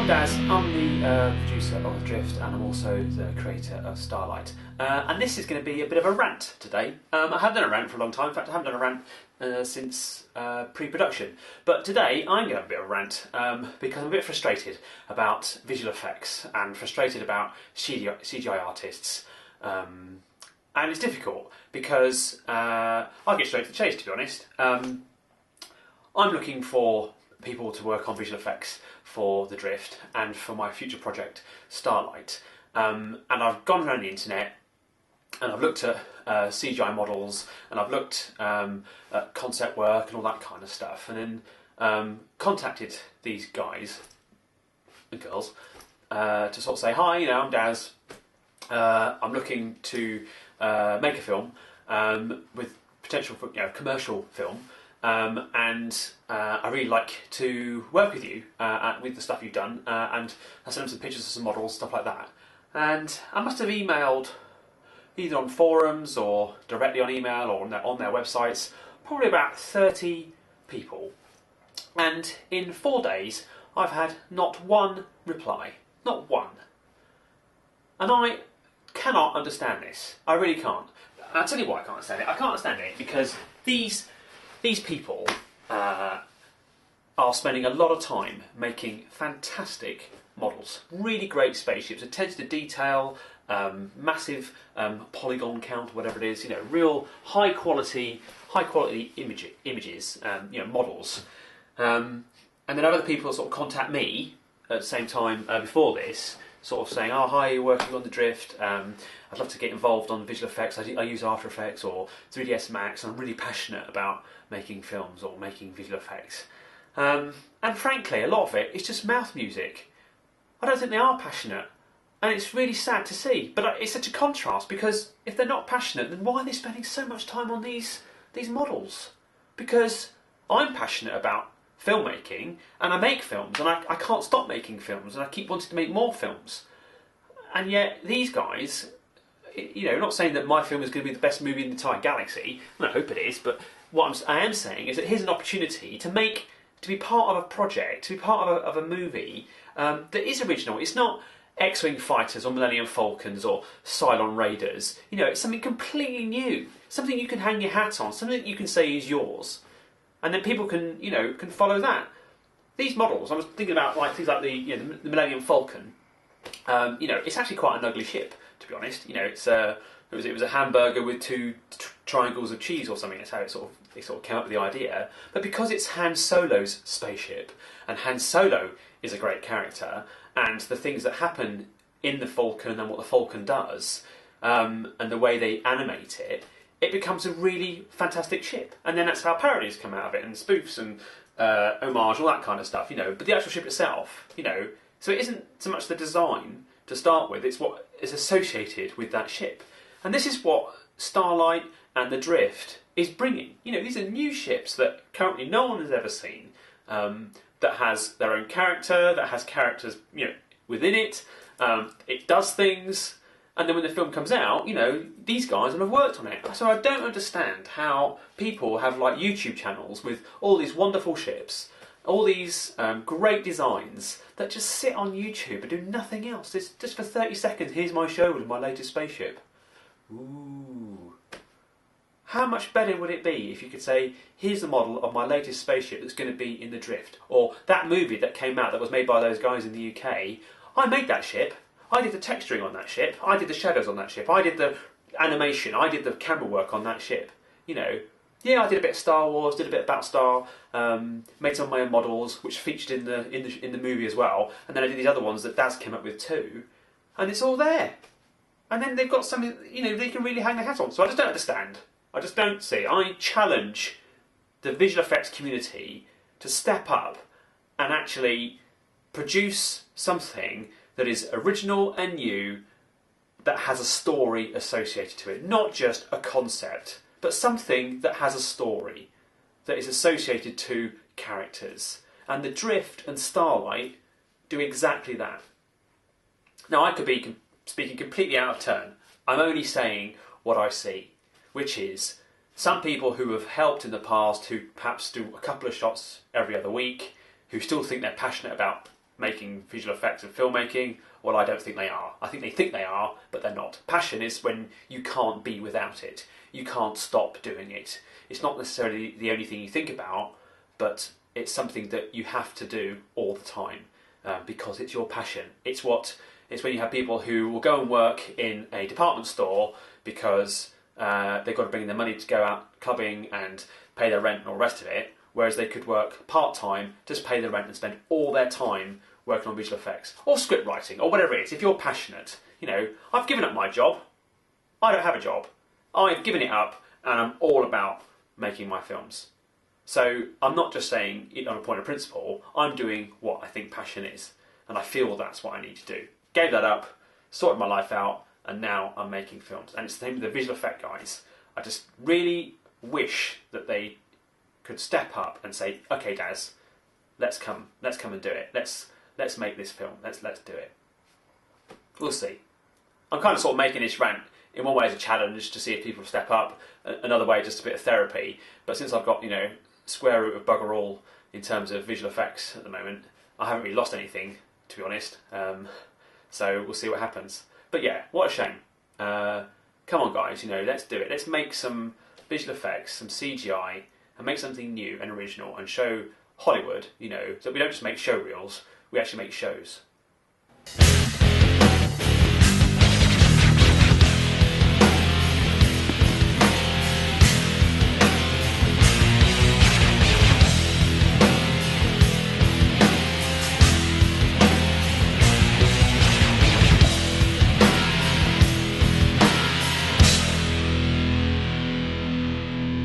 I'm Daz, I'm the producer of Drift and I'm also the creator of Starlight. And this is going to be a bit of a rant today. I haven't done a rant for a long time, in fact I haven't done a rant since pre-production. But today I'm going to have a bit of a rant because I'm a bit frustrated about visual effects and frustrated about CGI artists. And it's difficult because I'll get straight to the chase, to be honest. I'm looking for people to work on visual effects for the Drift and for my future project Starlight, and I've gone around the internet and I've looked at CGI models and I've looked at concept work and all that kind of stuff, and then contacted these guys and girls to sort of say, hi, you know, I'm Daz, I'm looking to make a film with potential for, you know, commercial film. And I really like to work with you with the stuff you've done, and I sent them some pictures of some models, stuff like that. And I must have emailed either on forums or directly on email or on their websites, probably about 30 people. And in 4 days, I've had not one reply, not one. And I cannot understand this. I really can't. I'll tell you why I can't understand it. I can't understand it because these people are spending a lot of time making fantastic models, really great spaceships, attention to detail, massive polygon count, whatever it is, you know, real high quality images, you know, models. And then other people sort of contact me at the same time before this, sort of saying, oh hi, you're working on the Drift, I'd love to get involved on visual effects, I use After Effects or 3ds Max, and I'm really passionate about making films or making visual effects. And frankly, a lot of it is just mouth music. I don't think they are passionate, and it's really sad to see, but it's such a contrast, because if they're not passionate, then why are they spending so much time on these models? Because I'm passionate about filmmaking, and I make films, and I can't stop making films, and I keep wanting to make more films. And yet these guys, you know, not saying that my film is going to be the best movie in the entire galaxy, and I hope it is, but what I am saying is that here's an opportunity to be part of a project, to be part of a movie that is original. It's not X-Wing fighters or Millennium Falcons or Cylon Raiders. You know, it's something completely new, something you can hang your hat on, something that you can say is yours. And then people can, you know, can follow that. These models, I was thinking about like things like the Millennium Falcon. You know, it's actually quite an ugly ship, to be honest. You know, it was a hamburger with two triangles of cheese or something. That's how it sort of came up with the idea. But because it's Han Solo's spaceship, and Han Solo is a great character, and the things that happen in the Falcon and what the Falcon does, and the way they animate it, it becomes a really fantastic ship. And then that's how parodies come out of it, and spoofs and homage, all that kind of stuff, you know. But the actual ship itself, you know, so it isn't so much the design to start with, it's what is associated with that ship. And this is what Starlight and the Drift is bringing. You know, these are new ships that currently no one has ever seen, that has their own character, that has characters, you know, within it. It does things. And then when the film comes out, you know, these guys will have worked on it. So I don't understand how people have like YouTube channels with all these wonderful ships, all these great designs that just sit on YouTube and do nothing else. It's just for 30 seconds, here's my show with my latest spaceship. Ooh. How much better would it be if you could say, here's the model of my latest spaceship that's going to be in the Drift. Or that movie that came out that was made by those guys in the UK, I made that ship. I did the texturing on that ship, I did the shadows on that ship, I did the animation, I did the camera work on that ship. You know, yeah, I did a bit of Star Wars, did a bit of Battlestar, made some of my own models, which featured in the movie as well, and then I did these other ones that Daz came up with too, and it's all there. And then they've got something, you know, they can really hang their hat on. So I just don't understand. I just don't see. I challenge the visual effects community to step up and actually produce something that is original and new, that has a story associated to it. Not just a concept, but something that has a story, that is associated to characters. And the Drift and Starlight do exactly that. Now, I could be speaking completely out of turn. I'm only saying what I see, which is some people who have helped in the past, who perhaps do a couple of shots every other week, who still think they're passionate about making visual effects and filmmaking? Well, I don't think they are. I think they are, but they're not. Passion is when you can't be without it. You can't stop doing it. It's not necessarily the only thing you think about, but it's something that you have to do all the time because it's your passion. It's when you have people who will go and work in a department store because they've got to bring in their money to go out clubbing and pay their rent and all the rest of it, whereas they could work part-time, just pay their rent and spend all their time working on visual effects or script writing or whatever it is. If you're passionate, I've given up my job. I don't have a job. I've given it up and I'm all about making my films. So I'm not just saying it on a point of principle, I'm doing what I think passion is, and I feel that's what I need to do. Gave that up, sorted my life out, and now I'm making films. And it's the same with the visual effect guys. I just really wish that they could step up and say, okay, Daz, let's come and do it. Let's make this film. Let's do it. We'll see. I'm kind of sort of making this rant in one way as a challenge to see if people step up, another way just a bit of therapy. But since I've got, square root of bugger all in terms of visual effects at the moment, I haven't really lost anything, to be honest. So we'll see what happens. But yeah, what a shame. Come on guys, let's do it. Let's make some visual effects, some CGI, and make something new and original and show Hollywood, that we don't just make show reels, we actually make shows.